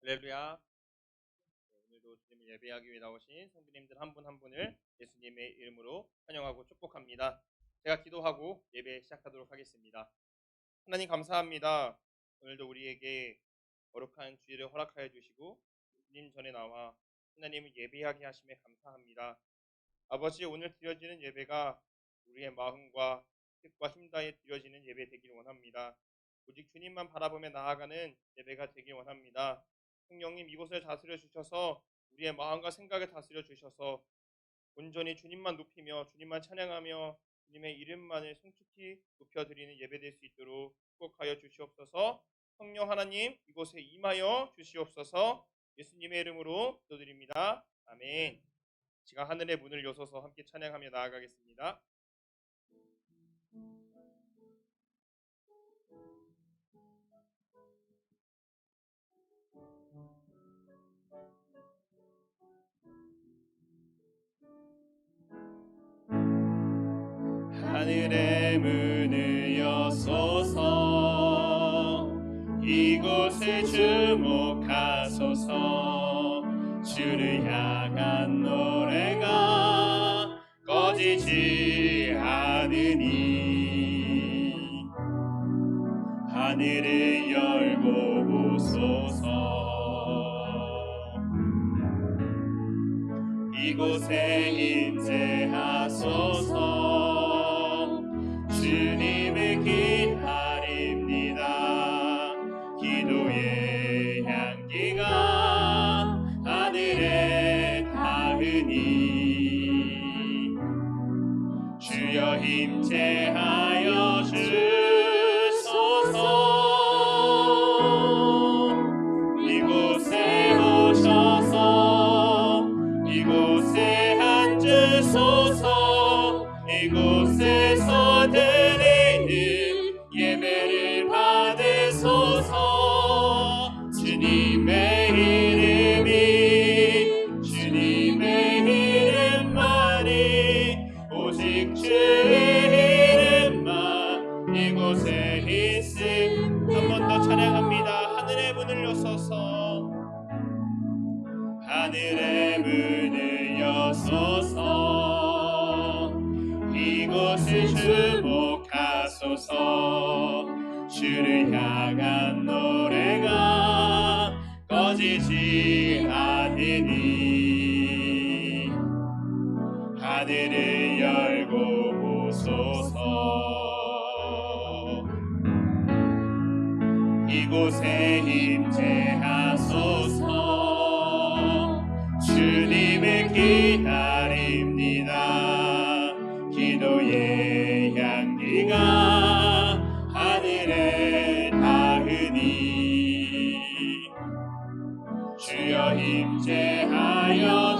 할렐루야. 오늘도 주님을 예배하기 위해 나오신 성도님들 한 분 한 분을 예수님의 이름으로 환영하고 축복합니다. 제가 기도하고 예배 시작하도록 하겠습니다. 하나님 감사합니다. 오늘도 우리에게 거룩한 주일을 허락하여 주시고 주님 전에 나와 하나님을 예배하게 하심에 감사합니다. 아버지, 오늘 드려지는 예배가 우리의 마음과 뜻과 힘 다해 드려지는 예배 되길 원합니다. 오직 주님만 바라보며 나아가는 예배가 되길 원합니다. 성령님, 이곳을 다스려 주셔서 우리의 마음과 생각을 다스려 주셔서 온전히 주님만 높이며 주님만 찬양하며 주님의 이름만을 송축히 높여드리는 예배 될 수 있도록 축복하여 주시옵소서. 성령 하나님, 이곳에 임하여 주시옵소서. 예수님의 이름으로 기도드립니다. 아멘. 제가 하늘의 문을 여서서 함께 찬양하며 나아가겠습니다. 하늘의 문을 여소서, 이곳을 주목하소서. 주를 향한 노래가 꺼지지 않으니 하늘을 열고 보소서. 이곳에 임재하소서. 주님을 기다립니다. 기도의 향기가 하늘에 닿으니 주여 임재하여 주소서. 이곳에 오셔서 이곳에 앉으소서. 이곳에서 드리는 예배를 받으소서. 주님의 이름만이 오직 주의 이름만 이곳에 있음. 한 번 더 찬양합니다. 하늘의 문을 여소서. 하늘의 문을 여소서. 이곳을 주목하소서. 주를 향한 노래가 꺼지지 않으니 하늘을 열고 보소서. 이곳에 임재하소서. 주님을 기다립니다. 기도의 향기가 하늘에 닿으니 주여 임재하여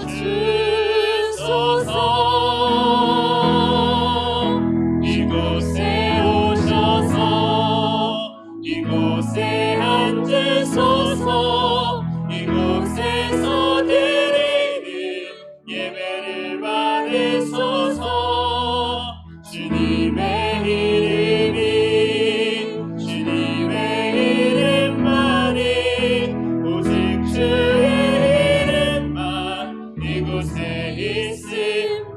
주소서. 이곳에 오셔서 이곳에 앉으소서. 이곳에서 드리는 예배를 받으소서. 주님의 이름만이 오직 주의 이름만 이곳에 있음.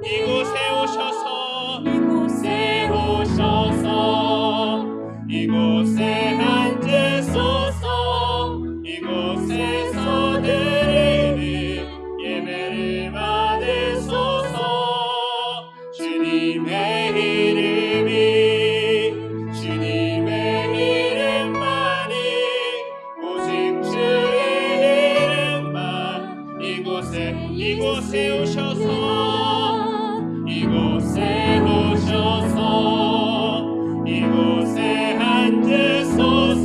이곳에 오셔서 이곳에 앉으소서. 이곳에서 드리는 예배를 받으소서. 주님의 이름만이 오직 주의 이름만 이곳에 오셔서 이곳에 앉으소서.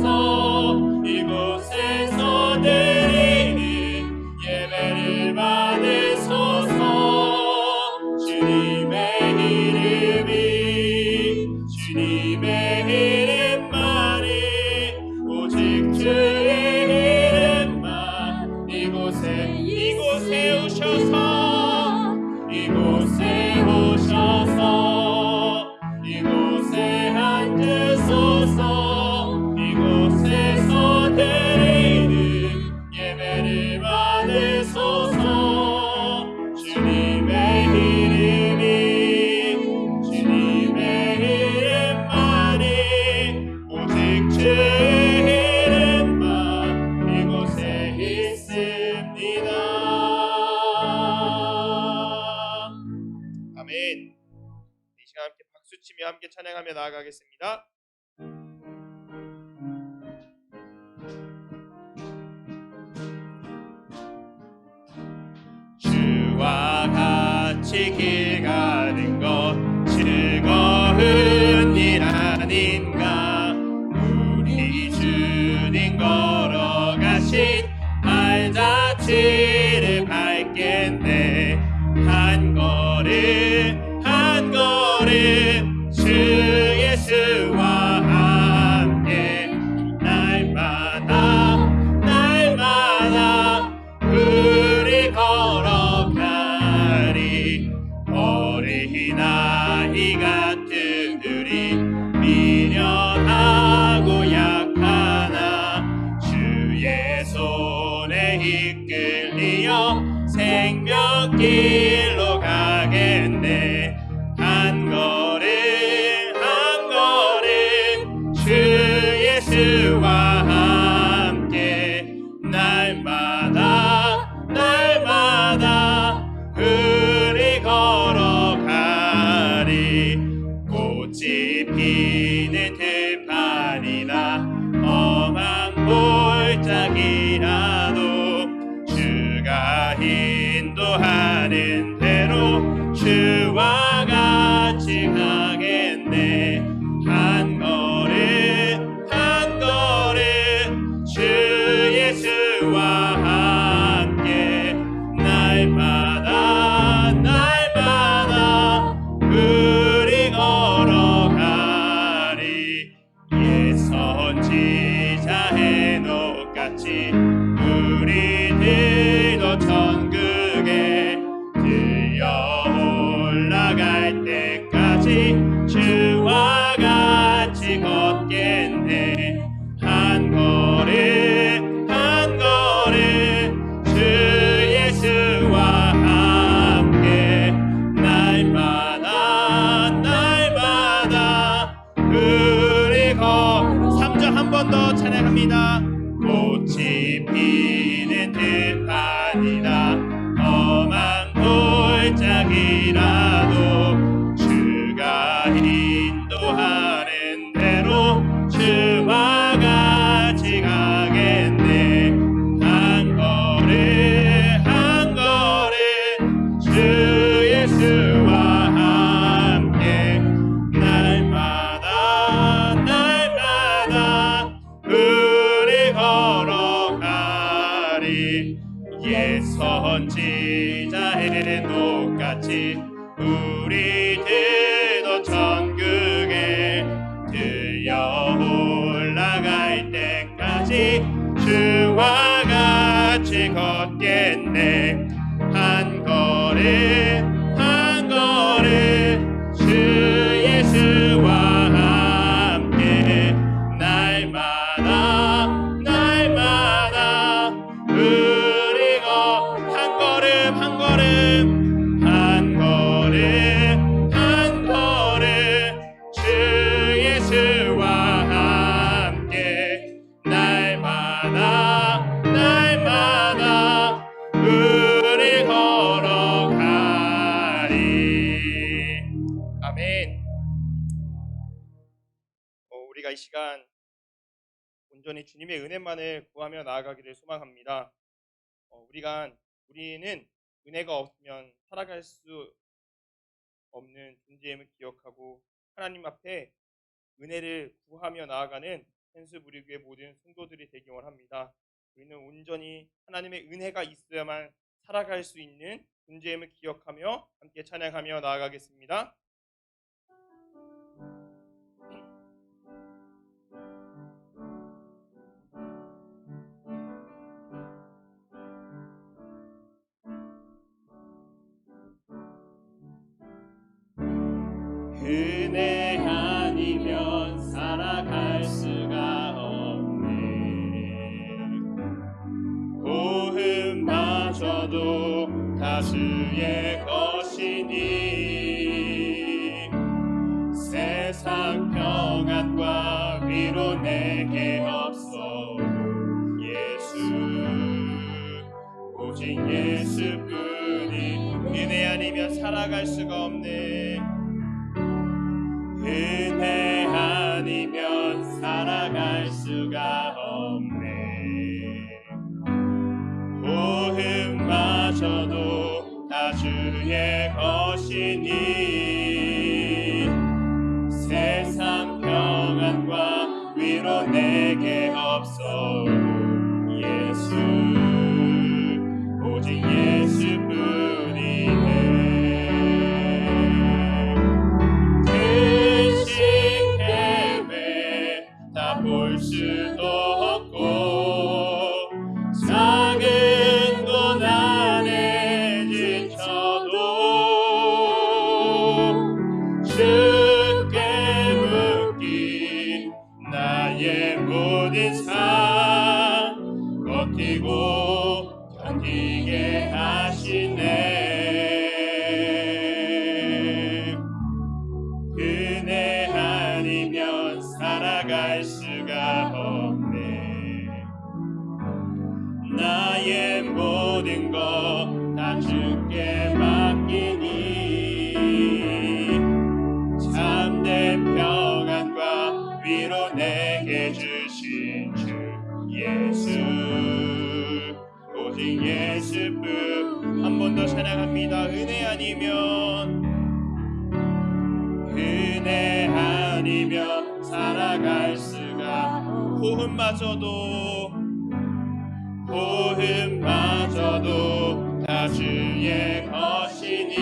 박수치며 함께 찬양하며 나아가겠습니다. 주와 같이 길 가는 것 즐거운 일 아닌가. 우리 주님 걸어가신 발자취를 밟겠네. 한 걸음 한 걸음 주 예수와 함께 날마다 날마다 우리 걸어가리. 어린아이 같은 우리 미련하고 약하나 주의 손에 이끌리어 생명길로 가겠네. 한 걸음 한 걸음 주 예수와 함께 날마다 날마다 우리 걸어가리. 꽃이 피는 들판이나 험한 골짜기라도 주가 인도하는 대로 주와 같이 가겠네. 한 걸음 한 걸음 주 예수와 함께 날마다 날마다 우리 걸어가리. 옛 선지자 헤녹같이 우리들도 천국에 들려 올라갈 때까지 주와 같이 걷겠네. 한 걸음 한 걸음 주 예수와 함께 날마다 날마다 우리 3절 한 번 더 찬양합니다. 꽃이 피는 들판이나 험한 골짜기라도 주가 인도하는 대로 주와 같이 가겠네. 한 걸음 한 걸음 주 예수와 함께 날마다 날마다 우리 걸어가리. 옛 선지자 헤녹같이 우리들도 천국에 들려 올라갈 때까지 주와 같이 걷겠네. 한 걸음 한 걸음 주 예수와 함께 날마다 날마다 우리 한 걸음 한 걸음 한 걸음 한 걸음 주 예수와 함께 날마다 날마다 우리 걸어가리. 아멘. 우리가 이 시간 온전히 주님의 은혜만을 구하며 나아가기를 소망합니다. 우리는 은혜가 없으면 살아갈 수 없는 존재임을 기억하고 하나님 앞에 은혜를 구하며 나아가는 펜스부르크의 모든 성도들이 되기 원합니다. 우리는 온전히 하나님의 은혜가 있어야만 살아갈 수 있는 존재임을 기억하며 함께 찬양하며 나아가겠습니다. 은혜 아니면 살아갈 수가 없네. 고음마저도 다 주의 것이니 세상 평안과 위로 내게 없어. 예수 오직 예수뿐이. 은혜 아니면 살아갈 수가 없네. 은혜 아니면 살아갈 수가 없네. 호흡마저도 다 주의 것이니 세상 평안과 위로 내게 없어도 예수 오직 예수뿐이네. 근심 해외 다 볼 수도 없고 작은 것 안에 지쳐도 주께 묻기 나의 모든 삶 버티고 견디게 하시네. 은혜 아니면 살아갈 수가 없네. 나의 모든 것 다 주께 맡기니 참된 평안과 위로 내게 주신 주 예수 오직 예수뿐. 한 번 더 찬양합니다. 은혜 아니면 살아갈 수가. 호흡마저도 다 주의 것이니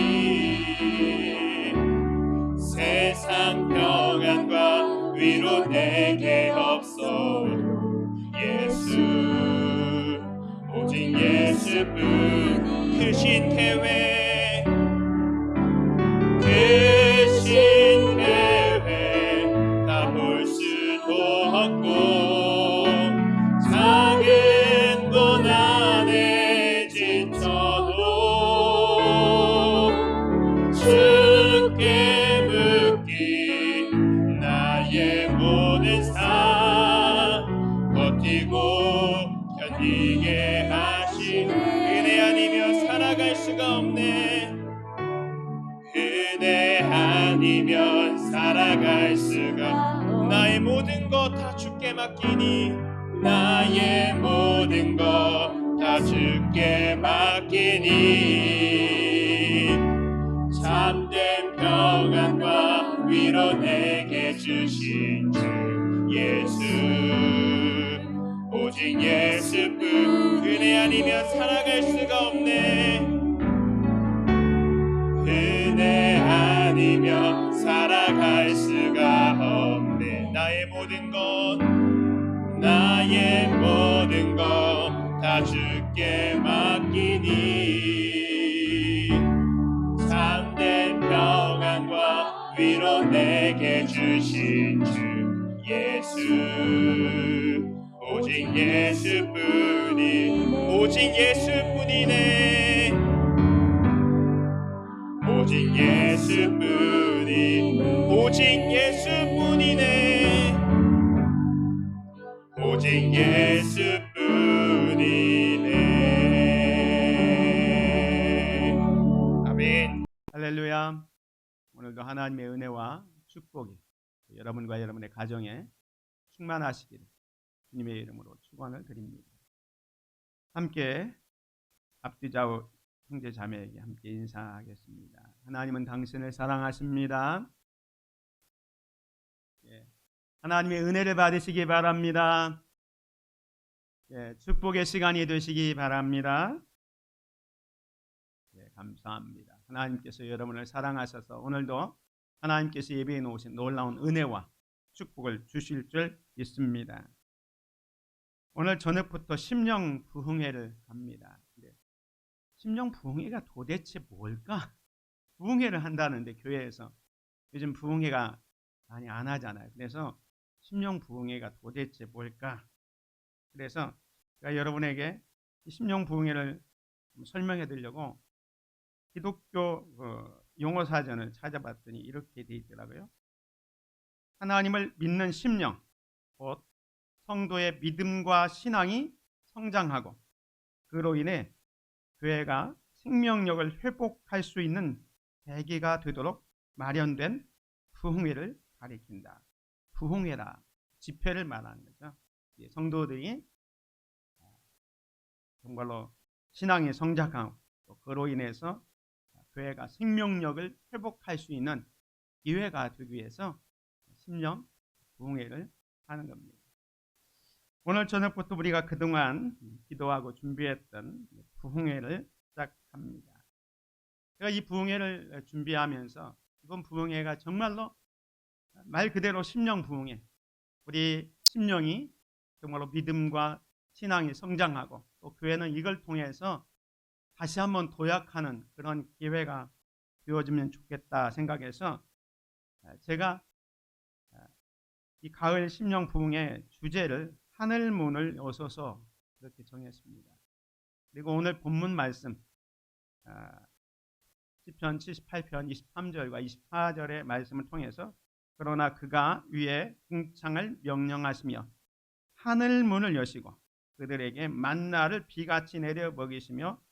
세상 평안과 위로 내게 없어도 예수 오직 예수뿐. 크신 계획 다 볼 수도 없고 작은 것 안에 지쳐도 주께 묻기 나의 모든 삶 버티고 견디게 하신 은혜 아니면 살아갈 수가 없네. 은혜 아니면 살아갈 수가. 나의 모든 것 다 주께 맡기니 나의 모든 것 다 주께 맡기니 참된 평안과 위로 내게 주신 주 예수 오직 예수뿐. 은혜 아니면 살아갈 수가 없네. 은혜 아니면 살아갈 수가 없네. 나의 모든 것 다 주께 맡기니 참된 평안과 위로 내게 주신 주 예수 오직 예수뿐이네. 오직 예수뿐이네. 오직 예수뿐이네. 아멘. 할렐루야. 오늘도 하나님의 은혜와 축복이 여러분과 여러분의 가정에 충만하시기를 주님의 이름으로 축원을 드립니다. 함께 앞뒤좌우 형제 자매에게 함께 인사하겠습니다. 하나님은 당신을 사랑하십니다. 하나님의 은혜를 받으시기 바랍니다. 축복의 시간이 되시기 바랍니다. 감사합니다. 하나님께서 여러분을 사랑하셔서 오늘도 하나님께서 예배해 놓으신 놀라운 은혜와 축복을 주실 줄 믿습니다. 오늘 저녁부터 심령 부흥회를 합니다. 심령 부흥회가 도대체 뭘까? 부흥회를 한다는데 교회에서 요즘 부흥회가 많이 안 하잖아요. 그래서 심령 부흥회가 도대체 뭘까? 그래서 제가 여러분에게 심령 부흥회를 설명해 드리려고 기독교 용어 사전을 찾아봤더니 이렇게 돼 있더라고요. 하나님을 믿는 심령, 곧 성도의 믿음과 신앙이 성장하고 그로 인해 교회가 생명력을 회복할 수 있는 계기가 되도록 마련된 부흥회를 가리킨다. 부흥회라, 집회를 말하는 거죠. 성도들이 정말로 신앙이 성장하고 또 그로 인해서 교회가 생명력을 회복할 수 있는 기회가 되기 위해서 심령 부흥회를 하는 겁니다. 오늘 저녁부터 우리가 그동안 기도하고 준비했던 부흥회를 시작합니다. 제가 이 부흥회를 준비하면서 이번 부흥회가 정말로 말 그대로 심령 부흥회, 우리 심령이 정말로 믿음과 신앙이 성장하고 또 교회는 이걸 통해서 다시 한번 도약하는 그런 기회가 되어지면 좋겠다 생각해서 제가 이 가을 심령 부흥의 주제를 하늘문을 여서서 이렇게 정했습니다. 그리고 오늘 본문 말씀 시편 78편 23절과 24절의 말씀을 통해서 그러나 그가 위에 궁창을 명령하시며 하늘문을 여시고 그들에게 만나를 비같이 내려 먹이시며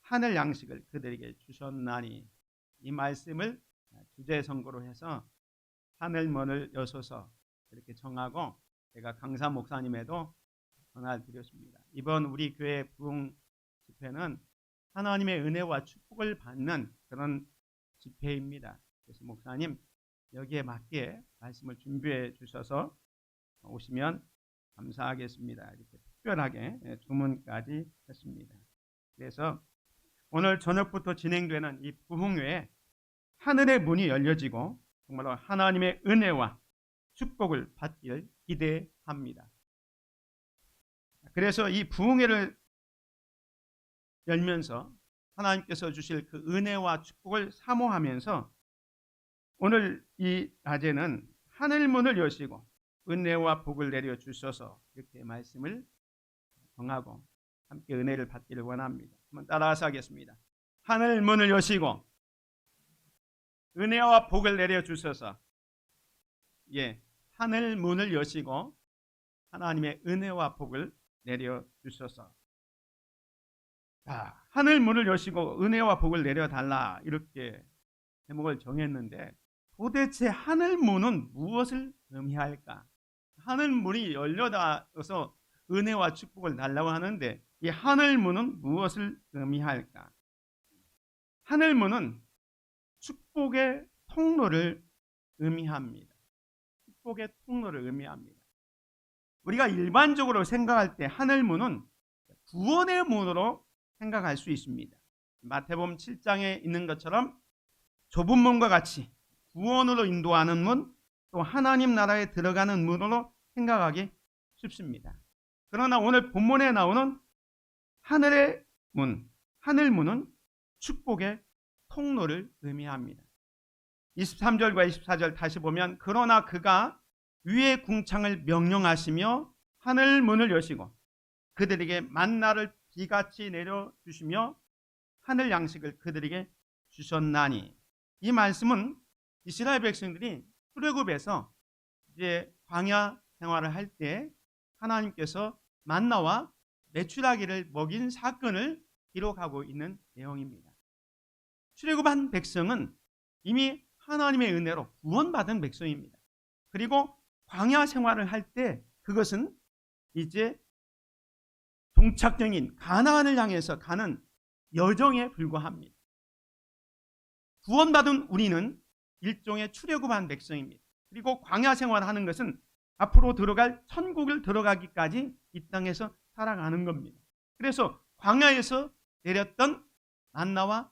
하늘 양식을 그들에게 주셨나니, 이 말씀을 주제 선고로 해서 하늘문을 여소서 이렇게 정하고 제가 강사 목사님에도 전화를 드렸습니다. 이번 우리 교회 부흥 집회는 하나님의 은혜와 축복을 받는 그런 집회입니다. 그래서 목사님 여기에 맞게 말씀을 준비해 주셔서 오시면 감사하겠습니다. 이렇게 특별하게 주문까지 했습니다. 그래서 오늘 저녁부터 진행되는 이 부흥회에 하늘의 문이 열려지고 정말로 하나님의 은혜와 축복을 받기를 기대합니다. 그래서 이 부흥회를 열면서 하나님께서 주실 그 은혜와 축복을 사모하면서 오늘 이 낮에는 하늘문을 여시고 은혜와 복을 내려 주셔서 이렇게 말씀을 정하고 함께 은혜를 받기를 원합니다. 한번 따라서 하겠습니다. 하늘문을 여시고 은혜와 복을 내려 주셔서, 하늘문을 여시고 하나님의 은혜와 복을 내려 주셔서. 하늘문을 여시고 은혜와 복을 내려 달라, 이렇게 제목을 정했는데 도대체 하늘문은 무엇을 의미할까? 하늘문이 열려서 은혜와 축복을 달라고 하는데 이 하늘문은 무엇을 의미할까? 하늘문은 축복의 통로를 의미합니다. 축복의 통로를 의미합니다. 우리가 일반적으로 생각할 때 하늘문은 구원의 문으로 생각할 수 있습니다. 마태복음 7장에 있는 것처럼 좁은 문과 같이 구원으로 인도하는 문, 또 하나님 나라에 들어가는 문으로 생각하기 쉽습니다. 그러나 오늘 본문에 나오는 하늘의 문, 하늘문은 축복의 통로를 의미합니다. 23절과 24절 다시 보면 그러나 그가 위의 궁창을 명령하시며 하늘문을 여시고 그들에게 만나를 비같이 내려주시며 하늘 양식을 그들에게 주셨나니, 이 말씀은 이스라엘 백성들이 출애굽에서 이제 광야 생활을 할 때 하나님께서 만나와 메추라기를 먹인 사건을 기록하고 있는 내용입니다. 출애굽한 백성은 이미 하나님의 은혜로 구원받은 백성입니다. 그리고 광야 생활을 할 때 그것은 이제 종착역인 가나안을 향해서 가는 여정에 불과합니다. 구원받은 우리는 일종의 출애굽한 백성입니다. 그리고 광야 생활하는 것은 앞으로 들어갈 천국을 들어가기까지 이 땅에서 살아가는 겁니다. 그래서 광야에서 내렸던 만나와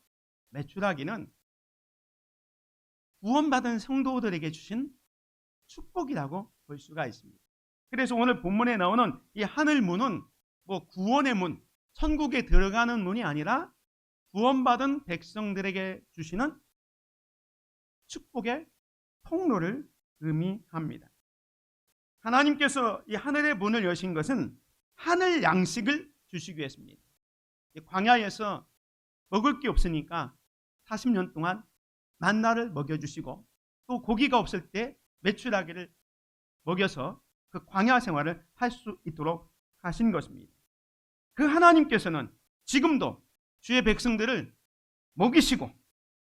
메추라기는 구원받은 성도들에게 주신 축복이라고 볼 수가 있습니다. 그래서 오늘 본문에 나오는 이 하늘문은 구원의 문, 천국에 들어가는 문이 아니라 구원받은 백성들에게 주시는 축복의 통로를 의미합니다. 하나님께서 이 하늘의 문을 여신 것은 하늘 양식을 주시기 위해서입니다. 광야에서 먹을 게 없으니까 40년 동안 만나를 먹여주시고 또 고기가 없을 때 메추라기를 먹여서 그 광야 생활을 할 수 있도록 하신 것입니다. 그 하나님께서는 지금도 주의 백성들을 먹이시고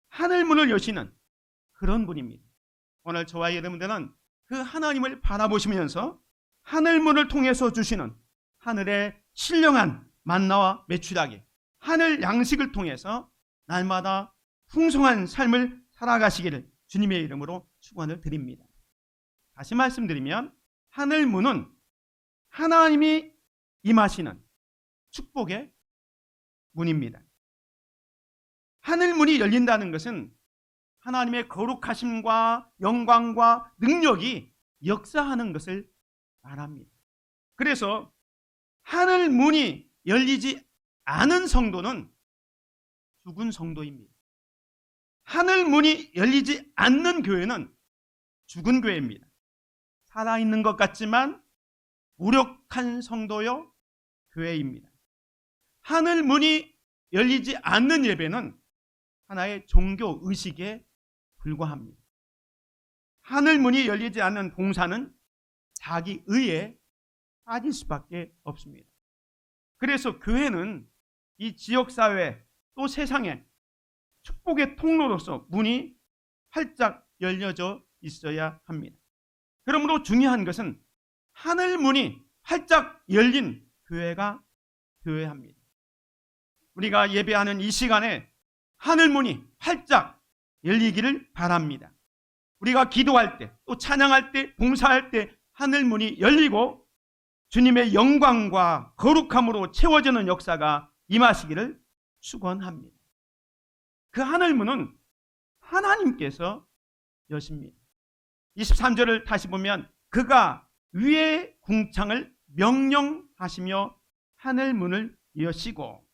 하늘문을 여시는 그런 분입니다. 오늘 저와 여러분들은 그 하나님을 바라보시면서 하늘문을 통해서 주시는 하늘의 신령한 만나와 메추라기, 하늘 양식을 통해서 날마다 풍성한 삶을 살아가시기를 주님의 이름으로 축원을 드립니다. 다시 말씀드리면 하늘문은 하나님이 임하시는 축복의 문입니다. 하늘문이 열린다는 것은 하나님의 거룩하심과 영광과 능력이 역사하는 것을 말합니다. 그래서 하늘문이 열리지 않은 성도는 죽은 성도입니다. 하늘문이 열리지 않는 교회는 죽은 교회입니다. 살아있는 것 같지만 무력한 성도요 교회입니다. 하늘문이 열리지 않는 예배는 하나의 종교 의식에 불과합니다. 하늘문이 열리지 않는 봉사는 자기 의에 빠질 수밖에 없습니다. 그래서 교회는 이 지역사회 또 세상에 축복의 통로로서 문이 활짝 열려져 있어야 합니다. 그러므로 중요한 것은 하늘문이 활짝 열린 교회가 되어야 합니다. 우리가 예배하는 이 시간에 하늘문이 활짝 열리기를 바랍니다. 우리가 기도할 때, 또 찬양할 때, 봉사할 때 하늘문이 열리고 주님의 영광과 거룩함으로 채워지는 역사가 임하시기를 축원합니다. 그 하늘문은 하나님께서 여십니다. 23절을 다시 보면 그가 위의 궁창을 명령하시며 하늘문을 여시고,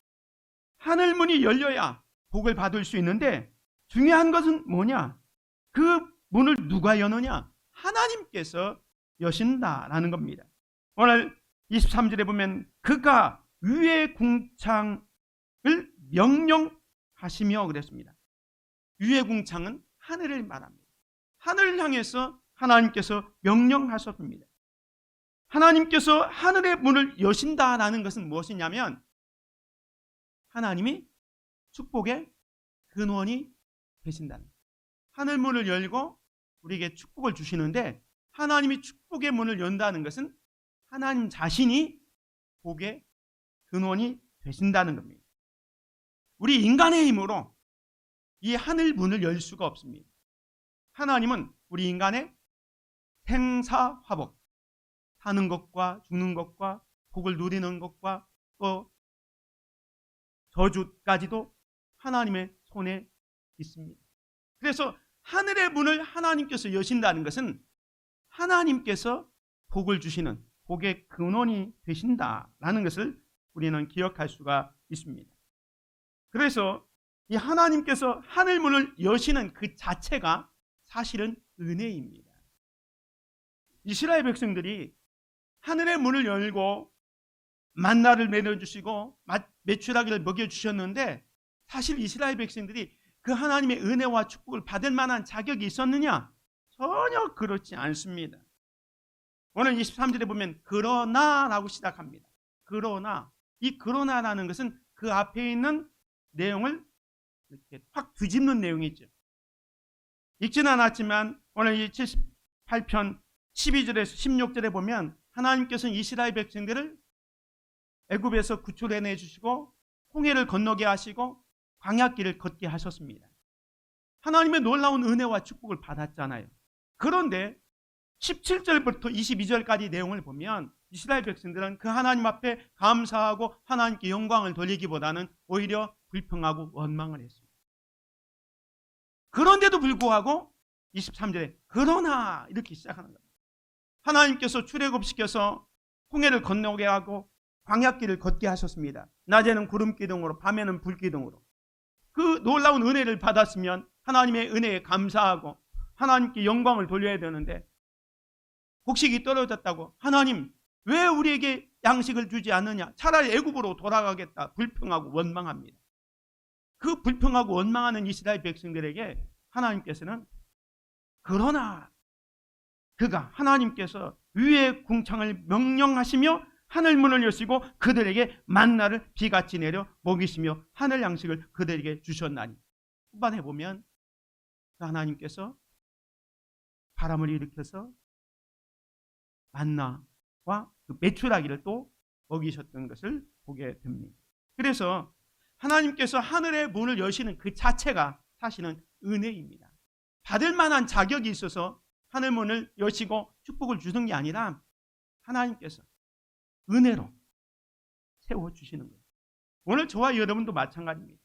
하늘문이 열려야 복을 받을 수 있는데 중요한 것은 뭐냐? 그 문을 누가 여느냐? 하나님께서 여신다라는 겁니다. 오늘 23절에 보면 그가 위의 궁창을 명령하시며 그랬습니다. 위의 궁창은 하늘을 말합니다. 하늘을 향해서 하나님께서 명령하셨습니다. 하나님께서 하늘의 문을 여신다라는 것은 무엇이냐면 하나님이 축복의 근원이 되신다는 거예요. 하늘 문을 열고 우리에게 축복을 주시는데 하나님이 축복의 문을 연다는 것은 하나님 자신이 복의 근원이 되신다는 겁니다. 우리 인간의 힘으로 이 하늘 문을 열 수가 없습니다. 하나님은 우리 인간의 생사화복, 사는 것과 죽는 것과 복을 누리는 것과 또 저주까지도 하나님의 손에 있습니다. 그래서 하늘의 문을 하나님께서 여신다는 것은 하나님께서 복을 주시는 복의 근원이 되신다라는 것을 우리는 기억할 수가 있습니다. 그래서 이 하나님께서 하늘 문을 여시는 그 자체가 사실은 은혜입니다. 이스라엘 백성들이 하늘의 문을 열고 만나를 내려주시고 메추라기를 먹여주셨는데 사실 이스라엘 백성들이 그 하나님의 은혜와 축복을 받을 만한 자격이 있었느냐? 전혀 그렇지 않습니다. 오늘 23절에 보면 그러나라고 시작합니다. 그러나, 이 그러나라는 것은 그 앞에 있는 내용을 이렇게 확 뒤집는 내용이죠. 읽지는 않았지만 오늘 이 78편 12절에서 16절에 보면 하나님께서는 이스라엘 백성들을 애굽에서 구출해내 주시고 홍해를 건너게 하시고 광야길을 걷게 하셨습니다. 하나님의 놀라운 은혜와 축복을 받았잖아요. 그런데 17절부터 22절까지 내용을 보면 이스라엘 백성들은 그 하나님 앞에 감사하고 하나님께 영광을 돌리기보다는 오히려 불평하고 원망을 했습니다. 그런데도 불구하고 23절에 그러나 이렇게 시작하는 겁니다. 하나님께서 출애굽시켜서 홍해를 건너게 하고 광야길을 걷게 하셨습니다. 낮에는 구름기둥으로 밤에는 불기둥으로. 그 놀라운 은혜를 받았으면 하나님의 은혜에 감사하고 하나님께 영광을 돌려야 되는데 곡식이 떨어졌다고 하나님 왜 우리에게 양식을 주지 않느냐? 차라리 애굽으로 돌아가겠다. 불평하고 원망합니다. 그 불평하고 원망하는 이스라엘 백성들에게 하나님께서는 그러나 그가 하나님께서 위의 궁창을 명령하시며 하늘문을 여시고 그들에게 만나를 비같이 내려 먹이시며 하늘 양식을 그들에게 주셨나니. 후반에 보면 하나님께서 바람을 일으켜서 만나와 그 메추라기를 또 먹이셨던 것을 보게 됩니다. 그래서 하나님께서 하늘의 문을 여시는 그 자체가 사실은 은혜입니다. 받을 만한 자격이 있어서 하늘 문을 여시고 축복을 주는 게 아니라 하나님께서 은혜로 세워주시는 거예요. 오늘 저와 여러분도 마찬가지입니다.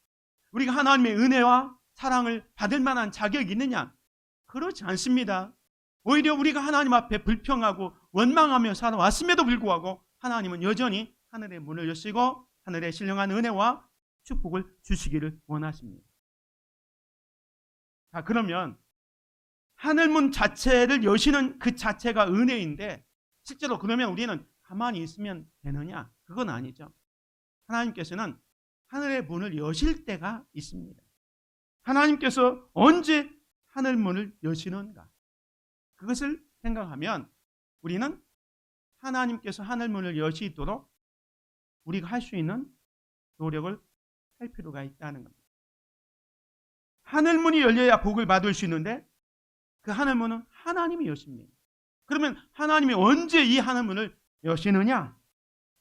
우리가 하나님의 은혜와 사랑을 받을 만한 자격이 있느냐? 그렇지 않습니다. 오히려 우리가 하나님 앞에 불평하고 원망하며 살아왔음에도 불구하고 하나님은 여전히 하늘의 문을 여시고 하늘의 신령한 은혜와 축복을 주시기를 원하십니다. 자, 그러면 하늘문 자체를 여시는 그 자체가 은혜인데 실제로 그러면 우리는 가만히 있으면 되느냐? 그건 아니죠. 하나님께서는 하늘의 문을 여실 때가 있습니다. 하나님께서 언제 하늘 문을 여시는가? 그것을 생각하면 우리는 하나님께서 하늘 문을 여시도록 우리가 할 수 있는 노력을 할 필요가 있다는 겁니다. 하늘 문이 열려야 복을 받을 수 있는데 그 하늘 문은 하나님이 여십니다. 그러면 하나님이 언제 이 하늘 문을 여시느냐?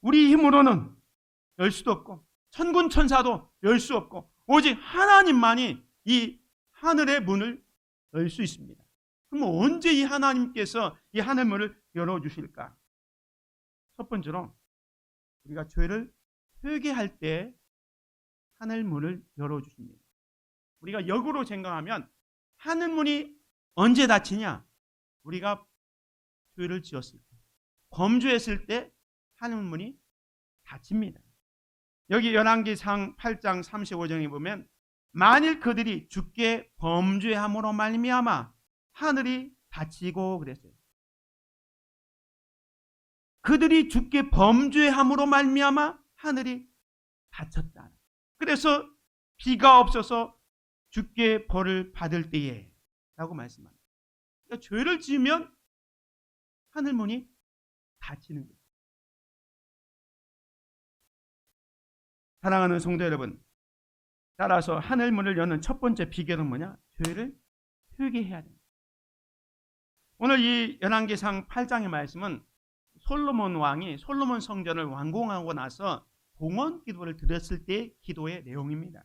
우리 힘으로는 열 수도 없고 천군 천사도 열 수 없고 오직 하나님만이 이 하늘의 문을 열 수 있습니다. 그럼 언제 이 하나님께서 이 하늘 문을 열어주실까? 첫 번째로 우리가 죄를 회개할 때 하늘 문을 열어주십니다. 우리가 역으로 생각하면 하늘 문이 언제 닫히냐? 우리가 죄를 지었을 때, 범죄했을 때 하늘 문이 닫힙니다. 여기 열왕기상 8장 35절에 보면 만일 그들이 주께 범죄함으로 말미암아 하늘이 닫히고 그랬어요. 그들이 주께 범죄함으로 말미암아 하늘이 닫혔다. 그래서 비가 없어서 주께 벌을 받을 때에 라고 말씀합니다. 그러니까 죄를 지으면 하늘문이 닫히는 거예요. 사랑하는 성도 여러분, 따라서 하늘문을 여는 첫 번째 비결은 뭐냐? 죄를 회개해야 됩니다. 오늘 이 열왕기상 8장의 말씀은 솔로몬 왕이 솔로몬 성전을 완공하고 나서 봉헌 기도를 드렸을 때 기도의 내용입니다.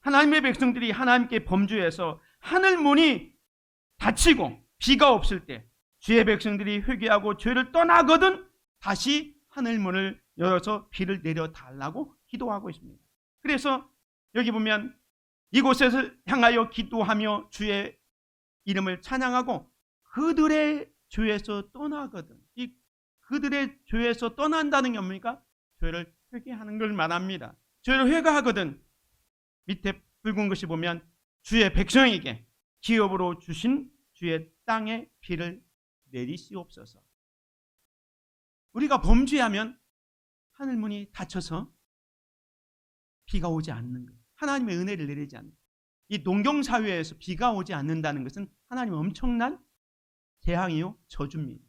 하나님의 백성들이 하나님께 범죄해서 하늘문이 닫히고 비가 없을 때 주의 백성들이 회개하고 죄를 떠나거든 다시 하늘문을 열어서 비를 내려달라고 기도하고 있습니다. 그래서 여기 보면 이곳에서 향하여 기도하며 주의 이름을 찬양하고 그들의 죄에서 떠나거든. 이 그들의 죄에서 떠난다는 게 뭡니까? 죄를 회개하는 걸 말합니다. 죄를 회개하거든. 밑에 붉은 것이 보면 주의 백성에게 기업으로 주신 주의 땅에 비를 내리시옵소서. 우리가 범죄하면 하늘문이 닫혀서 비가 오지 않는 거예요. 하나님의 은혜를 내리지 않는 거예요. 이 농경사회에서 비가 오지 않는다는 것은 하나님의 엄청난 재앙이요 저주입니다.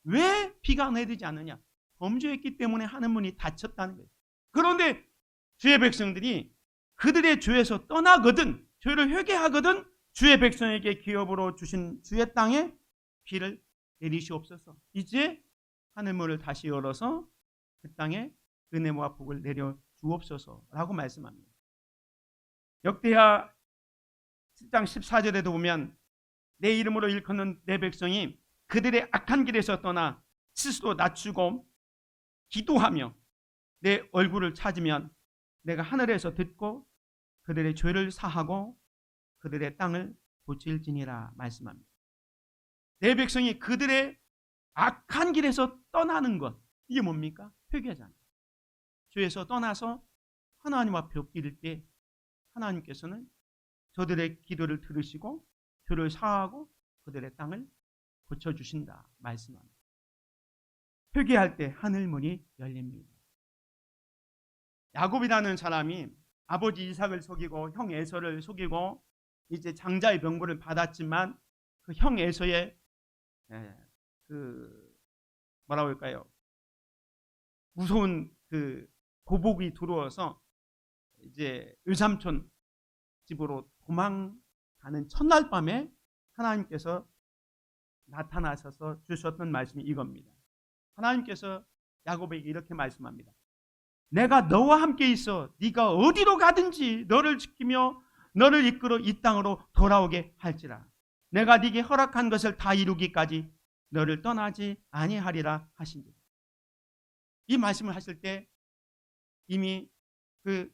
왜 비가 내리지 않느냐? 범죄했기 때문에 하늘문이 닫혔다는 거예요. 그런데 주의 백성들이 그들의 죄에서 떠나거든, 죄를 회개하거든 주의 백성에게 기업으로 주신 주의 땅에 비를 내리시옵소서. 이제 하늘문을 다시 열어서 그 땅에 은혜와 복을 내려 주옵소서라고 말씀합니다. 역대하 7장 14절에도 보면 내 이름으로 일컫는 내 백성이 그들의 악한 길에서 떠나 스스로 낮추고 기도하며 내 얼굴을 찾으면 내가 하늘에서 듣고 그들의 죄를 사하고 그들의 땅을 고칠지니라 말씀합니다. 내 백성이 그들의 악한 길에서 떠나는 것, 이게 뭡니까? 회개잖아요. 죄에서 떠나서 하나님 앞에 엎드릴 때 하나님께서는 저들의 기도를 들으시고 죄를 사하고 그들의 땅을 고쳐주신다 말씀합니다. 회개할 때 하늘문이 열립니다. 야곱이라는 사람이 아버지 이삭을 속이고 형 에서를 속이고 이제 장자의 병고를 받았지만 그 형 에서의 뭐라고 할까요? 무서운 그 보복이 들어와서 이제 의삼촌 집으로 도망가는 첫날 밤에 그 하나님께서 나타나셔서 주셨던 말씀이 이겁니다. 하나님께서 야곱에게 이렇게 말씀합니다. 내가 너와 함께 있어 네가 어디로 가든지 너를 지키며 너를 이끌어 이 땅으로 돌아오게 할지라. 내가 네게 허락한 것을 다 이루기까지 너를 떠나지 아니하리라 하신지라. 이 말씀을 하실 때 이미 그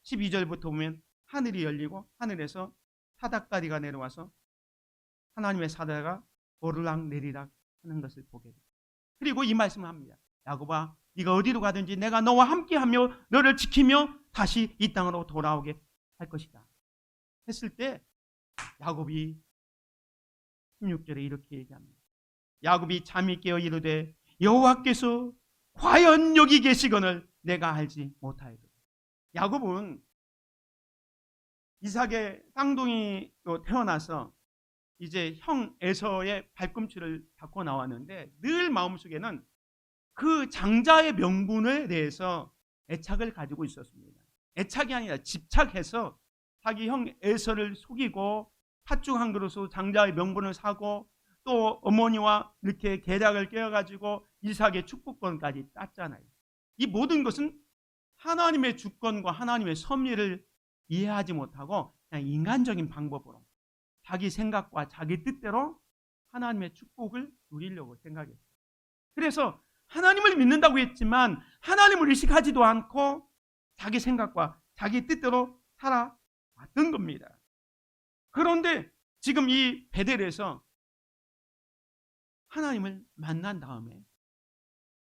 12절부터 보면 하늘이 열리고 하늘에서 사닥다리가 내려와서 하나님의 사자가 오르락 내리락 하는 것을 보게 됩니다. 그리고 이 말씀을 합니다. 야곱아, 네가 어디로 가든지 내가 너와 함께하며 너를 지키며 다시 이 땅으로 돌아오게 할 것이다 했을 때 야곱이 16절에 이렇게 얘기합니다. 야곱이 잠이 깨어 이르되 여호와께서 과연 여기 계시거늘 내가 알지 못하였도다. 야곱은 이삭의 쌍둥이로 태어나서 이제 형 에서의 발꿈치를 잡고 나왔는데 늘 마음속에는 그 장자의 명분에 대해서 애착을 가지고 있었습니다. 애착이 아니라 집착해서 자기 형 에서를 속이고 팥죽 한 그릇으로 장자의 명분을 사고 또 어머니와 이렇게 계략을 깨어가지고 이삭의 축복권까지 땄잖아요. 이 모든 것은 하나님의 주권과 하나님의 섭리를 이해하지 못하고 그냥 인간적인 방법으로 자기 생각과 자기 뜻대로 하나님의 축복을 누리려고 생각했어요. 그래서 하나님을 믿는다고 했지만 하나님을 의식하지도 않고 자기 생각과 자기 뜻대로 살아왔던 겁니다. 그런데 지금 이 베델에서 하나님을 만난 다음에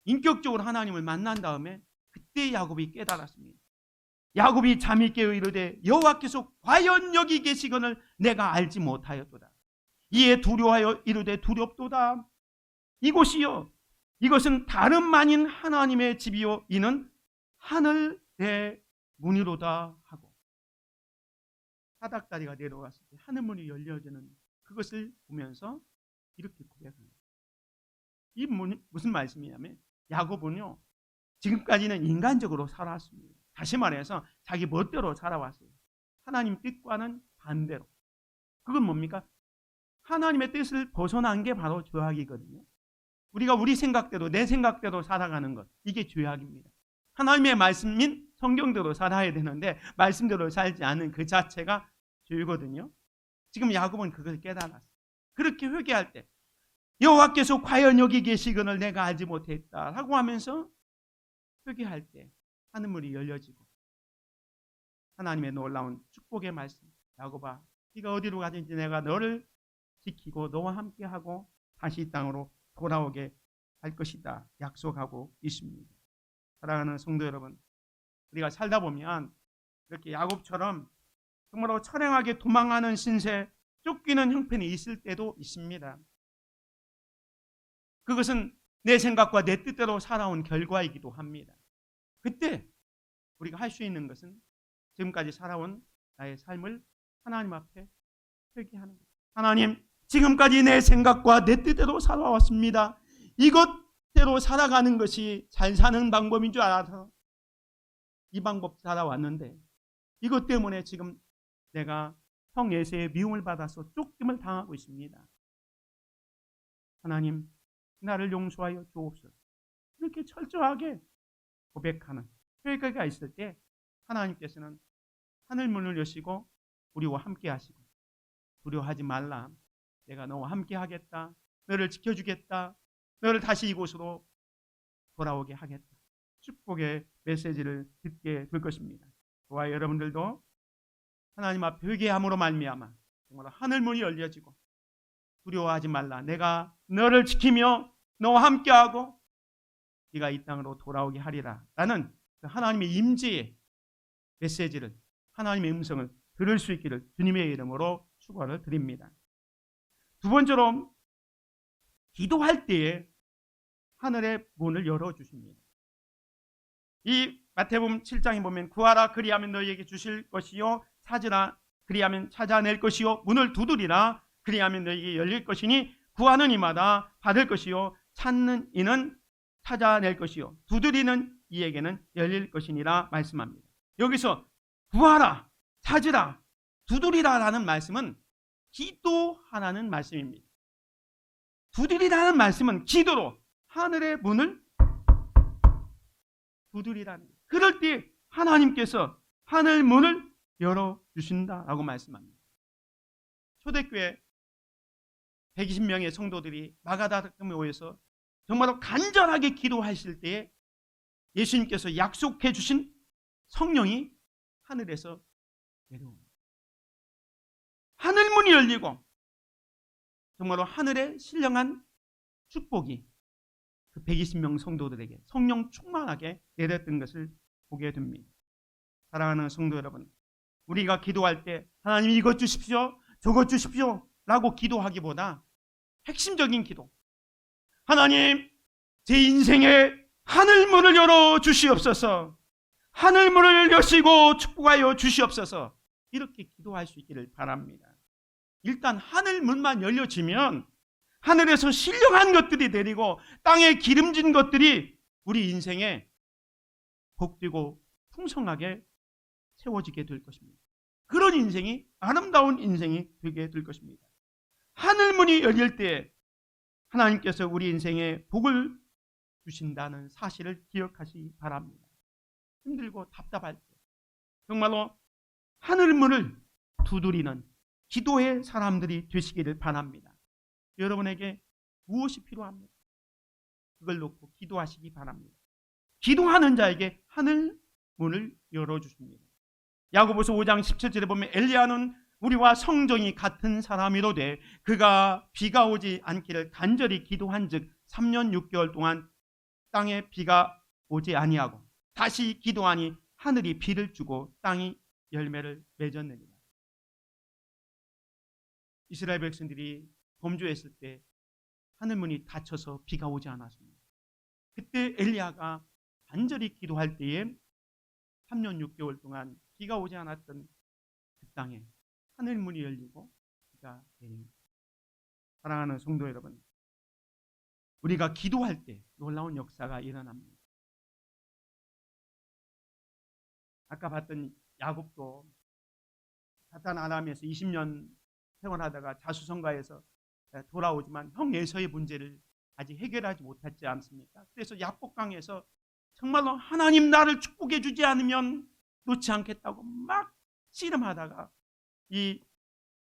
인격적으로 하나님을 만난 다음에 그때 야곱이 깨달았습니다. 야곱이 잠이 깨어 이르되 여호와께서 과연 여기 계시거늘 내가 알지 못하였도다. 이에 두려워하여 이르되 두렵도다. 이곳이요 이것은 다름 아닌 하나님의 집이요 이는 하늘의 문이로다 하고 사닥다리가 내려왔을 때 하늘문이 열려지는 그것을 보면서 이렇게 고백합니다. 이 무슨 말씀이냐면 야곱은요 지금까지는 인간적으로 살아왔습니다. 다시 말해서 자기 멋대로 살아왔어요. 하나님 뜻과는 반대로. 그건 뭡니까? 하나님의 뜻을 벗어난 게 바로 죄악이거든요. 우리가 우리 생각대로 내 생각대로 살아가는 것 이게 죄악입니다. 하나님의 말씀인 성경대로 살아야 되는데 말씀대로 살지 않는 그 자체가 죄거든요. 지금 야곱은 그걸 깨달았어요. 그렇게 회개할 때 여호와께서 과연 여기 계시거늘 내가 알지 못했다 라고 하면서 회개할 때 하늘문이 열려지고 하나님의 놀라운 축복의 말씀 야곱아 네가 어디로 가든지 내가 너를 지키고 너와 함께하고 다시 이 땅으로 돌아오게 할 것이다 약속하고 있습니다. 사랑하는 성도 여러분, 우리가 살다 보면 이렇게 야곱처럼 정말로 처량하게 도망하는 신세 쫓기는 형편이 있을 때도 있습니다. 그것은 내 생각과 내 뜻대로 살아온 결과이기도 합니다. 그때 우리가 할 수 있는 것은 지금까지 살아온 나의 삶을 하나님 앞에 회개하는 거예요. 하나님, 지금까지 내 생각과 내 뜻대로 살아왔습니다. 이것대로 살아가는 것이 잘 사는 방법인 줄 알아서 이 방법 살아왔는데 이것 때문에 지금 내가 형 에서의 미움을 받아서 쫓김을 당하고 있습니다. 하나님, 나를 용서하여 주옵소서. 이렇게 철저하게 고백하는 회개가 있을 때 하나님께서는 하늘문을 여시고 우리와 함께 하시고 두려워하지 말라. 내가 너와 함께 하겠다. 너를 지켜주겠다. 너를 다시 이곳으로 돌아오게 하겠다. 축복의 메시지를 듣게 될 것입니다. 저와 여러분들도 하나님 앞에 회개함으로 말미암아 정말 하늘문이 열려지고 두려워하지 말라. 내가 너를 지키며 너와 함께하고 네가 이 땅으로 돌아오게 하리라. 라는 하나님의 임재의 메시지를 하나님의 음성을 들을 수 있기를 주님의 이름으로 축원을 드립니다. 두 번째로 기도할 때에 하늘의 문을 열어주십니다. 이 마태복음 7장에 보면 구하라 그리하면 너희에게 주실 것이요 찾으라 그리하면 찾아낼 것이요 문을 두드리라 그리하면 너희에게 열릴 것이니 구하는 이마다 받을 것이요 찾는 이는 찾아낼 것이요 두드리는 이에게는 열릴 것이니라 말씀합니다. 여기서 구하라 찾으라 두드리라 라는 말씀은 기도하라는 말씀입니다. 두드리라는 말씀은 기도로 하늘의 문을 두드리라는 거예요. 그럴 때 하나님께서 하늘 문을 열어주신다라고 말씀합니다. 초대교회 120명의 성도들이 마가다락금에 오해서 정말로 간절하게 기도하실 때에 예수님께서 약속해 주신 성령이 하늘에서 내려옵니다. 하늘문이 열리고 정말로 하늘에 신령한 축복이 그 120명 성도들에게 성령 충만하게 내렸던 것을 보게 됩니다. 사랑하는 성도 여러분, 우리가 기도할 때 하나님 이것 주십시오, 저것 주십시오 라고 기도하기보다 핵심적인 기도, 하나님 제 인생에 하늘문을 열어 주시옵소서, 하늘문을 여시고 축복하여 주시옵소서, 이렇게 기도할 수 있기를 바랍니다. 일단 하늘문만 열려지면 하늘에서 신령한 것들이 내리고 땅에 기름진 것들이 우리 인생에 복되고 풍성하게 채워지게 될 것입니다. 그런 인생이 아름다운 인생이 되게 될 것입니다. 하늘문이 열릴 때 하나님께서 우리 인생에 복을 주신다는 사실을 기억하시기 바랍니다. 힘들고 답답할 때 정말로 하늘문을 두드리는 기도의 사람들이 되시기를 바랍니다. 여러분에게 무엇이 필요합니까? 그걸 놓고 기도하시기 바랍니다. 기도하는 자에게 하늘문을 열어주십니다. 야고보서 5장 17절에 보면 엘리야는 우리와 성정이 같은 사람이로되 그가 비가 오지 않기를 간절히 기도한즉 3년 6개월 동안 땅에 비가 오지 아니하고 다시 기도하니 하늘이 비를 주고 땅이 열매를 맺었느니라. 이스라엘 백성들이 범죄했을 때 하늘문이 닫혀서 비가 오지 않았습니다. 그때 엘리야가 간절히 기도할 때에 3년 6개월 동안 비가 오지 않았던 그 땅에 하늘문이 열리고 비가 내립니다. 사랑하는 성도 여러분, 우리가 기도할 때 놀라운 역사가 일어납니다. 아까 봤던 야곱도 사탄 아람에서 20년 생활하다가 자수성가해서 돌아오지만 형 에서의 문제를 아직 해결하지 못했지 않습니까? 그래서 야복강에서 정말로 하나님 나를 축복해 주지 않으면 놓지 않겠다고 막 씨름하다가 이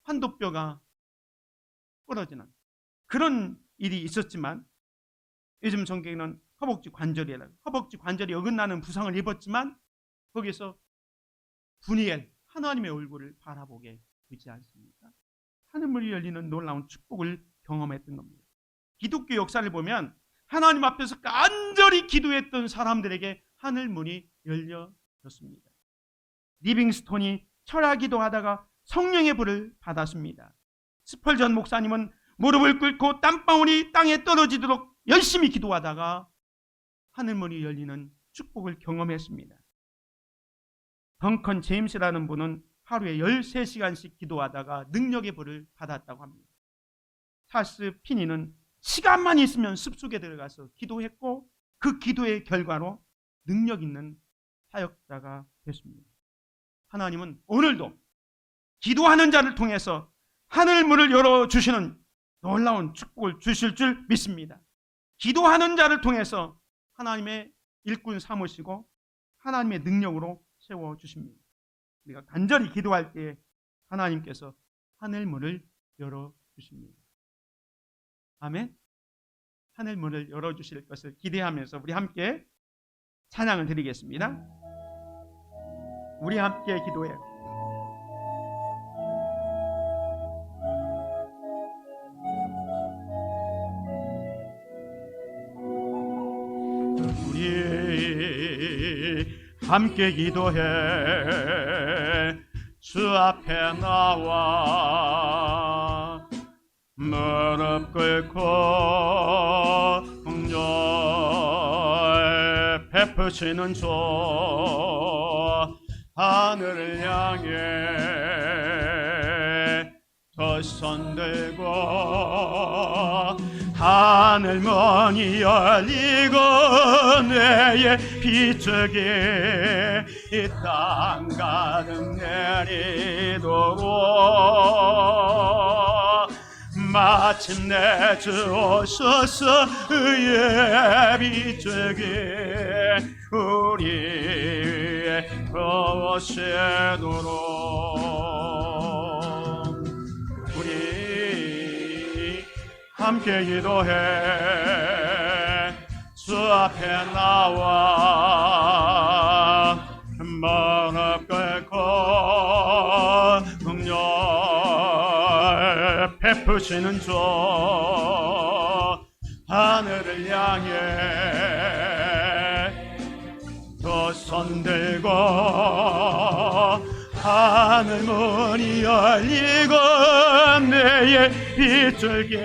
환도뼈가 부러지는 그런 일이 있었지만 요즘 성경에는 허벅지 관절이라고 허벅지 관절이 어긋나는 부상을 입었지만 거기서 분이엘 하나님의 얼굴을 바라보게 되지 않습니까? 하늘문이 열리는 놀라운 축복을 경험했던 겁니다. 기독교 역사를 보면 하나님 앞에서 간절히 기도했던 사람들에게 하늘문이 열려졌습니다. 리빙스톤이 철학기도 하다가 성령의 불을 받았습니다. 스펄전 목사님은 무릎을 꿇고 땀방울이 땅에 떨어지도록 열심히 기도하다가 하늘문이 열리는 축복을 경험했습니다. 덩컨 제임스라는 분은 하루에 13시간씩 기도하다가 능력의 불을 받았다고 합니다. 찰스 피니는 시간만 있으면 숲속에 들어가서 기도했고 그 기도의 결과로 능력 있는 사역자가 됐습니다. 하나님은 오늘도 기도하는 자를 통해서 하늘문을 열어주시는 놀라운 축복을 주실 줄 믿습니다. 기도하는 자를 통해서 하나님의 일꾼 삼으시고 하나님의 능력으로 세워주십니다. 우리가 간절히 기도할 때 하나님께서 하늘문을 열어주십니다. 아멘. 하늘문을 열어주실 것을 기대하면서 우리 함께 찬양을 드리겠습니다. 우리 함께 기도해요. 우리 함께 기도해 주 앞에 나와 무릎 꿇고 긍휼 베푸시는 주 하늘을 향해 두 손 들고 하늘 문이 열리고 내의 비추기 이 땅 가득 내리도록 마침내 주 오셔서 의의 비추기 우리 위에 오시도록 우리 함께 기도해 주 앞에 나와 무릎 꿇고 긍휼 베푸시는 주 하늘을 향해 두 손 들고 하늘 문이 열리고 내의 빗줄기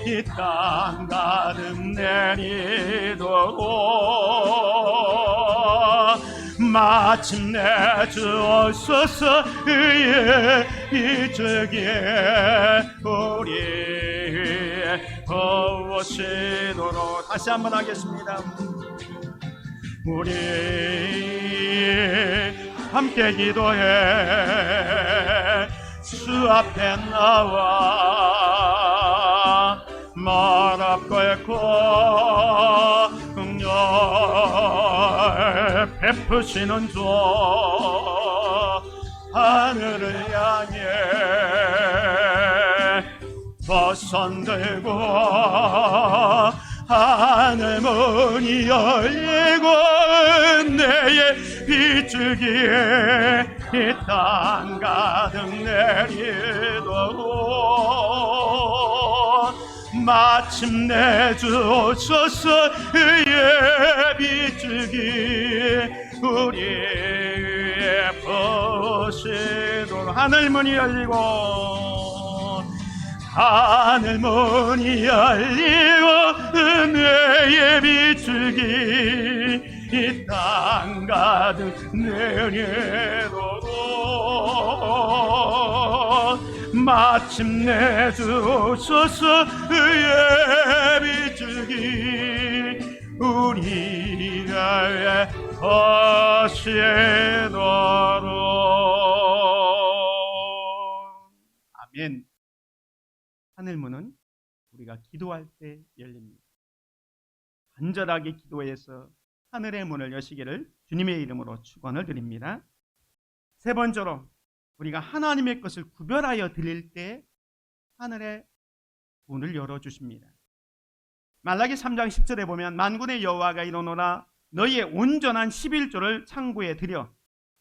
이 땅 가득 내리도록 마침내 주 오셔서 의의 빗줄기 우리 위에 부으시도록 다시 한번 하겠습니다. 우리 함께 기도해 주 앞에 나와 무릎 꿇고 긍휼 베푸시는 주 하늘을 향해 두 손 들고 하늘 문이 열리고 내의 빗줄기에 이 땅 가득 내리도록 마침내 주 오셔서 의의 빗줄기 우리 위에 부으시도록 하늘 문이 열리고 하늘 문이 열리고 은혜의 비추기 이 땅 가득 내리도록 마침내 주소서 의의 비추기 우리가 하시도록 아멘. 하늘문은 우리가 기도할 때 열립니다. 간절하게 기도해서 하늘의 문을 여시기를 주님의 이름으로 축원을 드립니다. 세 번째로 우리가 하나님의 것을 구별하여 드릴 때 하늘의 문을 열어주십니다. 말라기 3장 10절에 보면 만군의 여호와가 이르노라 너희의 온전한 11조를 창고에 들여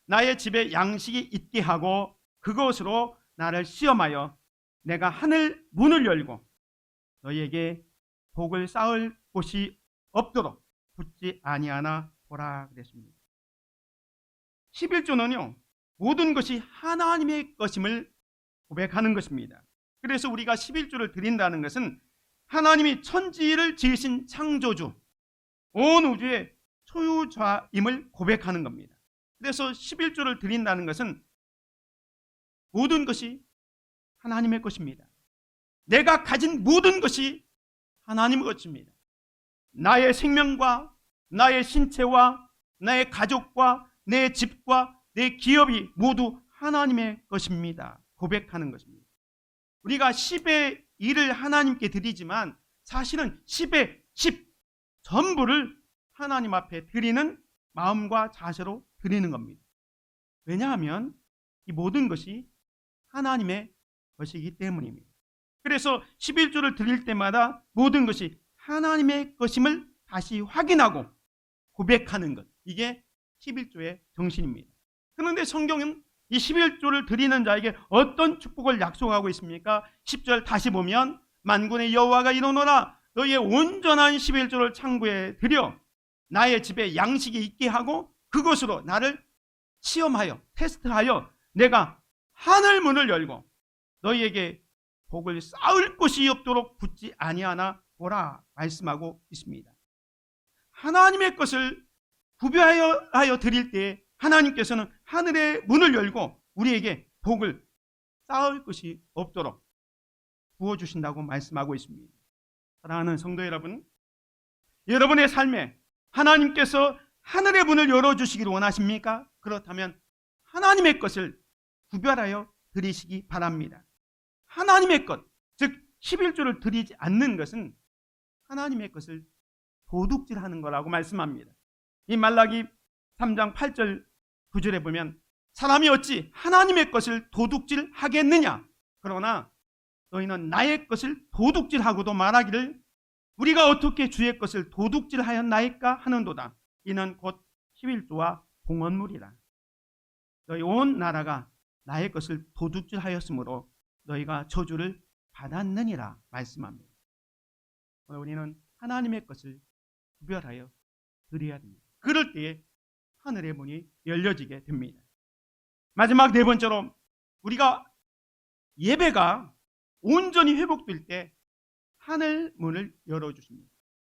나의 집에 양식이 있게 하고 그것으로 나를 시험하여 내가 하늘 문을 열고 너희에게 복을 쌓을 곳이 없도록 붙지 아니하나 보라 그랬습니다. 11조는요 모든 것이 하나님의 것임을 고백하는 것입니다. 그래서 우리가 11조를 드린다는 것은 하나님이 천지를 지으신 창조주 온 우주의 소유자임을 고백하는 겁니다. 그래서 11조를 드린다는 것은 모든 것이 하나님의 것입니다. 내가 가진 모든 것이 하나님의 것입니다. 나의 생명과 나의 신체와 나의 가족과 내 집과 내 기업이 모두 하나님의 것입니다. 고백하는 것입니다. 우리가 10의 1을 하나님께 드리지만 사실은 10의 10 전부를 하나님 앞에 드리는 마음과 자세로 드리는 겁니다. 왜냐하면 이 모든 것이 하나님의 것이기 때문입니다. 그래서 11조를 드릴 때마다 모든 것이 하나님의 것임을 다시 확인하고 고백하는 것, 이게 11조의 정신입니다. 그런데 성경은 이 11조를 드리는 자에게 어떤 축복을 약속하고 있습니까? 10절 다시 보면 만군의 여호와가 이르노라 너희의 온전한 11조를 창고에 들여 나의 집에 양식이 있게 하고 그것으로 나를 시험하여 테스트하여 내가 하늘 문을 열고 너희에게 복을 쌓을 곳이 없도록 붙지 아니하나 보라 말씀하고 있습니다. 하나님의 것을 구별하여 드릴 때 하나님께서는 하늘의 문을 열고 우리에게 복을 쌓을 것이 없도록 부어주신다고 말씀하고 있습니다. 사랑하는 성도 여러분, 여러분의 삶에 하나님께서 하늘의 문을 열어주시기를 원하십니까? 그렇다면 하나님의 것을 구별하여 드리시기 바랍니다. 하나님의 것, 즉 11조를 드리지 않는 것은 하나님의 것을 도둑질하는 거라고 말씀합니다. 이 말라기 3장 8절 9절에 보면 사람이 어찌 하나님의 것을 도둑질하겠느냐? 그러나 너희는 나의 것을 도둑질하고도 말하기를 우리가 어떻게 주의 것을 도둑질하였나이까 하는도다. 이는 곧 11조와 봉헌물이라. 너희 온 나라가 나의 것을 도둑질하였으므로 너희가 저주를 받았느니라 말씀합니다. 우리는 하나님의 것을 구별하여 드려야 됩니다. 그럴 때에 하늘의 문이 열려지게 됩니다. 마지막 네 번째로 우리가 예배가 온전히 회복될 때 하늘 문을 열어주십니다.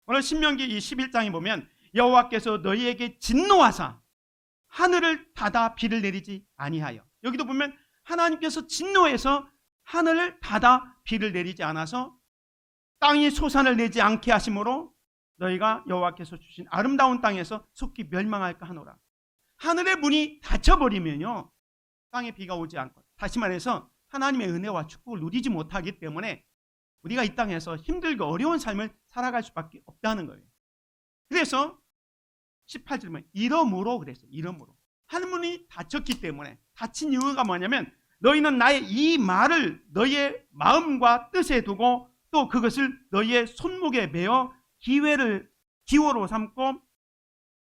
오늘 신명기 이 11장에 보면 여호와께서 너희에게 진노하사 하늘을 닫아 비를 내리지 아니하여, 여기도 보면 하나님께서 진노해서 하늘을 닫아 비를 내리지 않아서 땅이 소산을 내지 않게 하심으로 너희가 여호와께서 주신 아름다운 땅에서 속히 멸망할까 하노라. 하늘의 문이 닫혀버리면요 땅에 비가 오지 않고, 다시 말해서 하나님의 은혜와 축복을 누리지 못하기 때문에 우리가 이 땅에서 힘들고 어려운 삶을 살아갈 수밖에 없다는 거예요. 그래서 18절에 보면 이러므로 그랬어요. 이러므로 하늘문이 닫혔기 때문에, 닫힌 이유가 뭐냐면 너희는 나의 이 말을 너희의 마음과 뜻에 두고 또 그것을 너희의 손목에 매어 기호로 삼고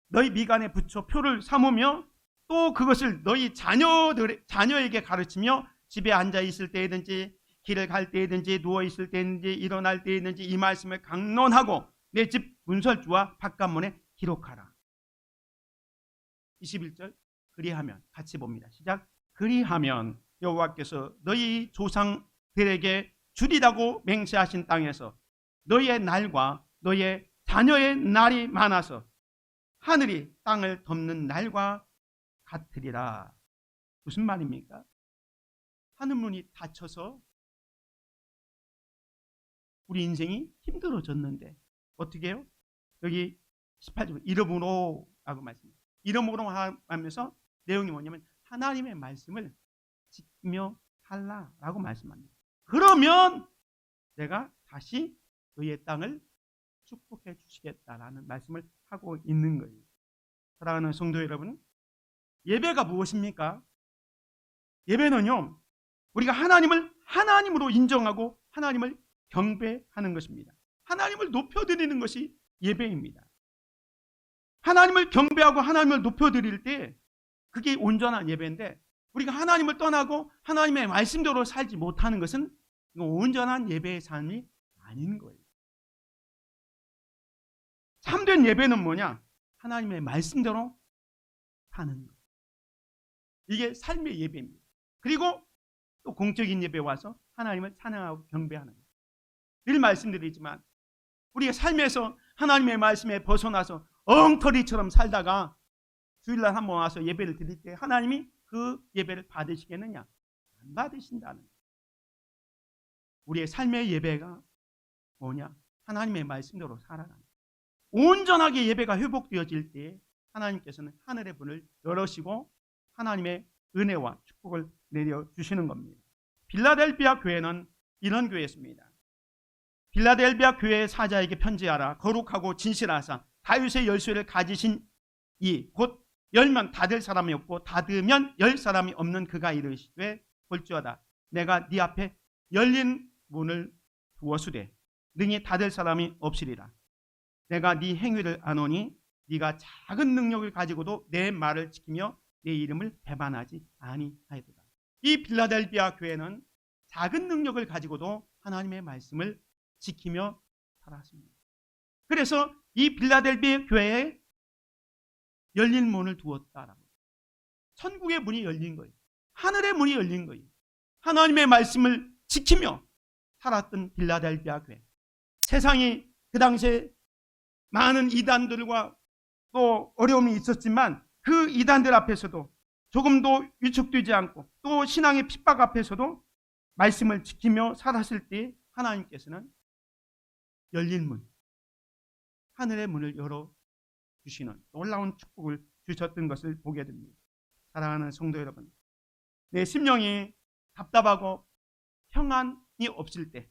너희 미간에 붙여 표를 삼으며 또 그것을 너희 자녀에게 가르치며 집에 앉아 있을 때든지 길을 갈 때든지 누워 있을 때든지 일어날 때든지 이 말씀을 강론하고 내 집 문설주와 바깥문에 기록하라. 21절 그리하면, 같이 봅니다. 시작. 그리하면 여호와께서 너희 조상들에게 주리라고 맹세하신 땅에서 너희의 날과 너희의 자녀의 날이 많아서 하늘이 땅을 덮는 날과 같으리라. 무슨 말입니까? 하늘문이 닫혀서 우리 인생이 힘들어졌는데 어떻게 해요? 여기 18절 이러므로 라고 말씀합니다. 이러므로 하면서 내용이 뭐냐면 하나님의 말씀을 지키며 살라라고 말씀합니다. 그러면 내가 다시 너희의 땅을 축복해 주시겠다라는 말씀을 하고 있는 거예요. 사랑하는 성도 여러분, 예배가 무엇입니까? 예배는요, 우리가 하나님을 하나님으로 인정하고 하나님을 경배하는 것입니다. 하나님을 높여드리는 것이 예배입니다. 하나님을 경배하고 하나님을 높여드릴 때 그게 온전한 예배인데, 우리가 하나님을 떠나고 하나님의 말씀대로 살지 못하는 것은 온전한 예배의 삶이 아닌 거예요. 참된 예배는 뭐냐? 하나님의 말씀대로 사는 것. 이게 삶의 예배입니다. 그리고 또 공적인 예배 와서 하나님을 찬양하고 경배하는 것. 늘 말씀드리지만 우리가 삶에서 하나님의 말씀에 벗어나서 엉터리처럼 살다가 주일날 한번 와서 예배를 드릴 때 하나님이 그 예배를 받으시겠느냐? 안 받으신다는 거예요. 우리의 삶의 예배가 뭐냐? 하나님의 말씀대로 살아가는 거예요. 온전하게 예배가 회복되어질 때 하나님께서는 하늘의 문을 열으시고 하나님의 은혜와 축복을 내려주시는 겁니다. 빌라델비아 교회는 이런 교회였습니다. 빌라델비아 교회의 사자에게 편지하라. 거룩하고 진실하사 다윗의 열쇠를 가지신 이 곧 열면 닫을 사람이 없고 닫으면 열 사람이 없는 그가 이르시되 볼지어다 내가 네 앞에 열린 문을 두었으되 능히 닫을 사람이 없으리라. 내가 네 행위를 아노니 네가 작은 능력을 가지고도 내 말을 지키며 내 이름을 배반하지 아니하였도다. 이 빌라델비아 교회는 작은 능력을 가지고도 하나님의 말씀을 지키며 살았습니다. 그래서 이 빌라델비아 교회에 열린 문을 두었다라고. 천국의 문이 열린 거예요. 하늘의 문이 열린 거예요. 하나님의 말씀을 지키며 살았던 빌라델비아 교회. 세상이 그 당시에 많은 이단들과 또 어려움이 있었지만 그 이단들 앞에서도 조금도 위축되지 않고 또 신앙의 핍박 앞에서도 말씀을 지키며 살았을 때 하나님께서는 열린 문, 하늘의 문을 열어주시는 놀라운 축복을 주셨던 것을 보게 됩니다. 사랑하는 성도 여러분, 내 심령이 답답하고 평안이 없을 때,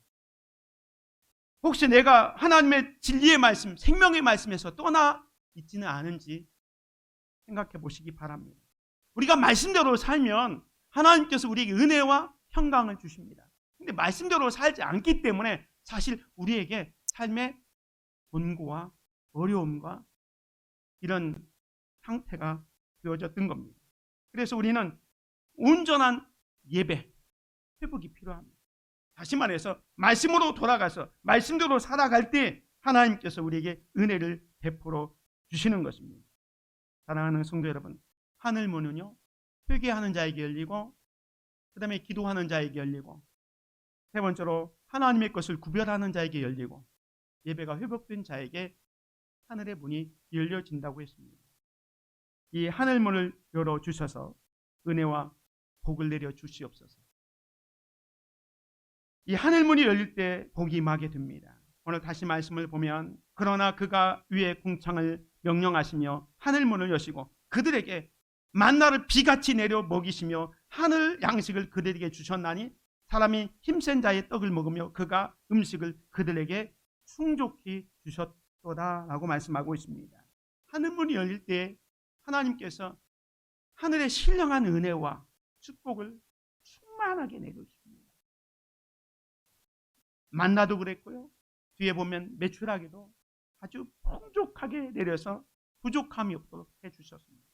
혹시 내가 하나님의 진리의 말씀, 생명의 말씀에서 떠나 있지는 않은지 생각해 보시기 바랍니다. 우리가 말씀대로 살면 하나님께서 우리에게 은혜와 평강을 주십니다. 근데 말씀대로 살지 않기 때문에 사실 우리에게 삶의 곤고와 어려움과 이런 상태가 되어졌던 겁니다. 그래서 우리는 온전한 예배, 회복이 필요합니다. 다시 말해서 말씀으로 돌아가서 말씀대로 살아갈 때 하나님께서 우리에게 은혜를 베풀어 주시는 것입니다. 사랑하는 성도 여러분, 하늘 문은요, 회개하는 자에게 열리고, 그 다음에 기도하는 자에게 열리고, 세 번째로 하나님의 것을 구별하는 자에게 열리고, 예배가 회복된 자에게 하늘의 문이 열려진다고 했습니다. 이 하늘 문을 열어주셔서 은혜와 복을 내려 주시옵소서. 이 하늘 문이 열릴 때 복이 임하게 됩니다. 오늘 다시 말씀을 보면, 그러나 그가 위에 궁창을 명령하시며 하늘 문을 여시고 그들에게 만나를 비같이 내려 먹이시며 하늘 양식을 그들에게 주셨나니 사람이 힘센 자의 떡을 먹으며 그가 음식을 그들에게 충족히 주셨도다라고 말씀하고 있습니다. 하늘 문이 열릴 때 하나님께서 하늘의 신령한 은혜와 축복을 충만하게 내려주십니다. 만나도 그랬고요, 뒤에 보면 메추라기도 아주 풍족하게 내려서 부족함이 없도록 해주셨습니다.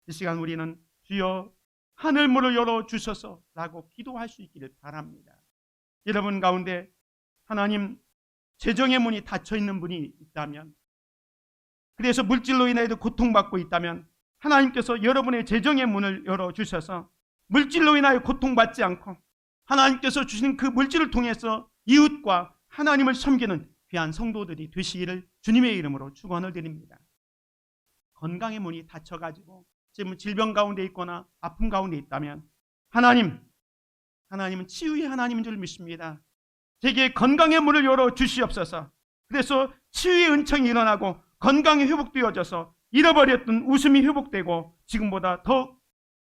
이 시간 우리는 주여 하늘문을 열어주셔서 라고 기도할 수 있기를 바랍니다. 여러분 가운데 하나님 재정의 문이 닫혀있는 분이 있다면, 그래서 물질로 인해서 고통받고 있다면 하나님께서 여러분의 재정의 문을 열어주셔서 물질로 인하여 고통받지 않고 하나님께서 주신 그 물질을 통해서 이웃과 하나님을 섬기는 귀한 성도들이 되시기를 주님의 이름으로 축원을 드립니다. 건강의 문이 닫혀가지고 지금 질병 가운데 있거나 아픔 가운데 있다면 하나님은 치유의 하나님인 줄 믿습니다. 제게 건강의 문을 열어주시옵소서. 그래서 치유의 은총이 일어나고 건강이 회복되어져서 잃어버렸던 웃음이 회복되고 지금보다 더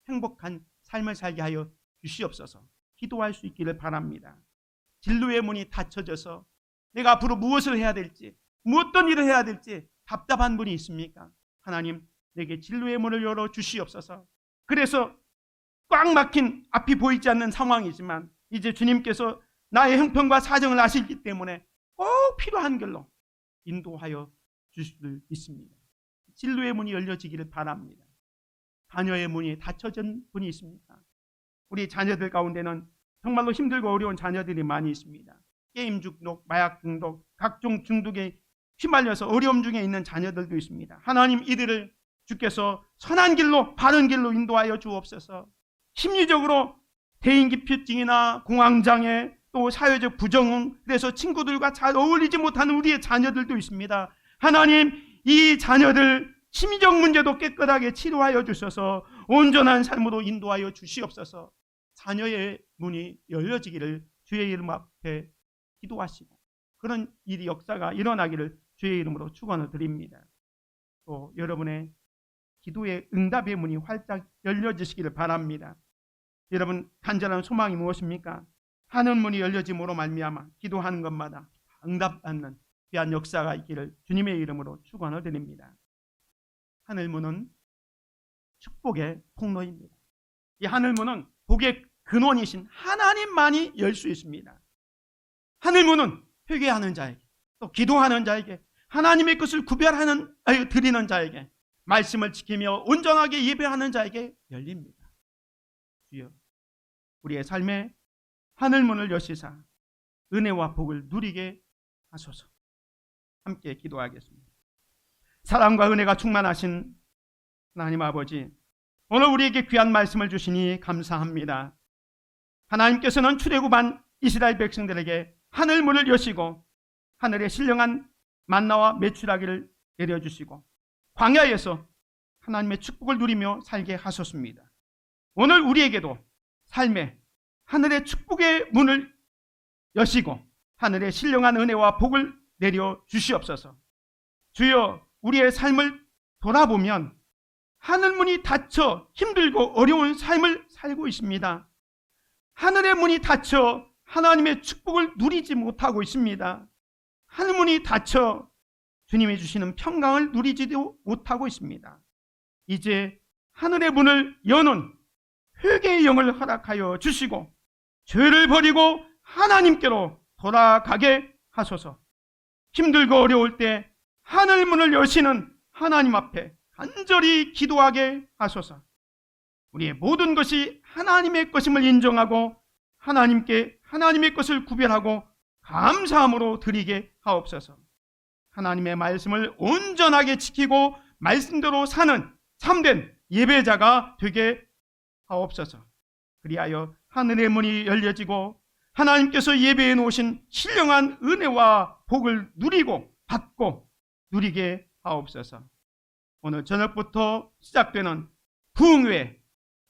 행복한 삶을 살게 하여 주시옵소서. 기도할 수 있기를 바랍니다. 진로의 문이 닫혀져서 내가 앞으로 무엇을 해야 될지, 어떤 일을 해야 될지 답답한 분이 있습니까? 하나님, 내게 진로의 문을 열어 주시옵소서. 그래서 꽉 막힌 앞이 보이지 않는 상황이지만 이제 주님께서 나의 형편과 사정을 아시기 때문에 꼭 필요한 길로 인도하여 주실 수 있습니다. 진로의 문이 열려지기를 바랍니다. 자녀의 문이 닫혀진 분이 있습니까? 우리 자녀들 가운데는 정말로 힘들고 어려운 자녀들이 많이 있습니다. 게임 중독, 마약 중독, 각종 중독에 휘말려서 어려움 중에 있는 자녀들도 있습니다. 하나님, 이들을 주께서 선한 길로, 바른 길로 인도하여 주옵소서. 심리적으로 대인기피증이나 공황장애, 또 사회적 부정응, 그래서 친구들과 잘 어울리지 못하는 우리의 자녀들도 있습니다. 하나님, 이 자녀들 심리적 문제도 깨끗하게 치료하여 주셔서 온전한 삶으로 인도하여 주시옵소서. 자녀의 문이 열려지기를 주의 이름 앞에 기도하시고 그런 일이 역사가 일어나기를 주의 이름으로 축원을 드립니다. 또 여러분의 기도의 응답의 문이 활짝 열려지시기를 바랍니다. 여러분 간절한 소망이 무엇입니까? 하늘 문이 열려짐으로 말미암아 기도하는 것마다 응답받는 귀한 역사가 있기를 주님의 이름으로 축원을 드립니다. 하늘 문은 축복의 통로입니다. 이 하늘 문은 복의 근원이신 하나님만이 열 수 있습니다. 하늘 문은 회개하는 자에게, 또 기도하는 자에게, 하나님의 것을 구별하는 드리는 자에게, 말씀을 지키며 온전하게 예배하는 자에게 열립니다. 주여, 우리의 삶에 하늘 문을 여시사 은혜와 복을 누리게 하소서. 함께 기도하겠습니다. 사랑과 은혜가 충만하신 하나님 아버지, 오늘 우리에게 귀한 말씀을 주시니 감사합니다. 하나님께서는 출애굽한 이스라엘 백성들에게 하늘 문을 여시고 하늘의 신령한 만나와 메추라기를 내려주시고 광야에서 하나님의 축복을 누리며 살게 하셨습니다. 오늘 우리에게도 삶에 하늘의 축복의 문을 여시고 하늘의 신령한 은혜와 복을 내려 주시옵소서. 주여, 우리의 삶을 돌아보면 하늘 문이 닫혀 힘들고 어려운 삶을 살고 있습니다. 하늘의 문이 닫혀 하나님의 축복을 누리지 못하고 있습니다. 하늘 문이 닫혀 주님이 주시는 평강을 누리지도 못하고 있습니다. 이제 하늘의 문을 여는 회개의 영을 허락하여 주시고 죄를 버리고 하나님께로 돌아가게 하소서. 힘들고 어려울 때 하늘 문을 여시는 하나님 앞에 간절히 기도하게 하소서. 우리의 모든 것이 하나님의 것임을 인정하고 하나님께 하나님의 것을 구별하고 감사함으로 드리게 하옵소서. 하나님의 말씀을 온전하게 지키고 말씀대로 사는 참된 예배자가 되게 하옵소서. 그리하여 하늘의 문이 열려지고 하나님께서 예배해 놓으신 신령한 은혜와 복을 누리고 받고 누리게 하옵소서. 오늘 저녁부터 시작되는 부흥회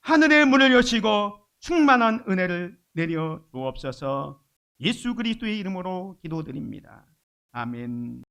하늘의 문을 여시고 충만한 은혜를 내려 주옵소서. 예수 그리스도의 이름으로 기도드립니다. 아멘.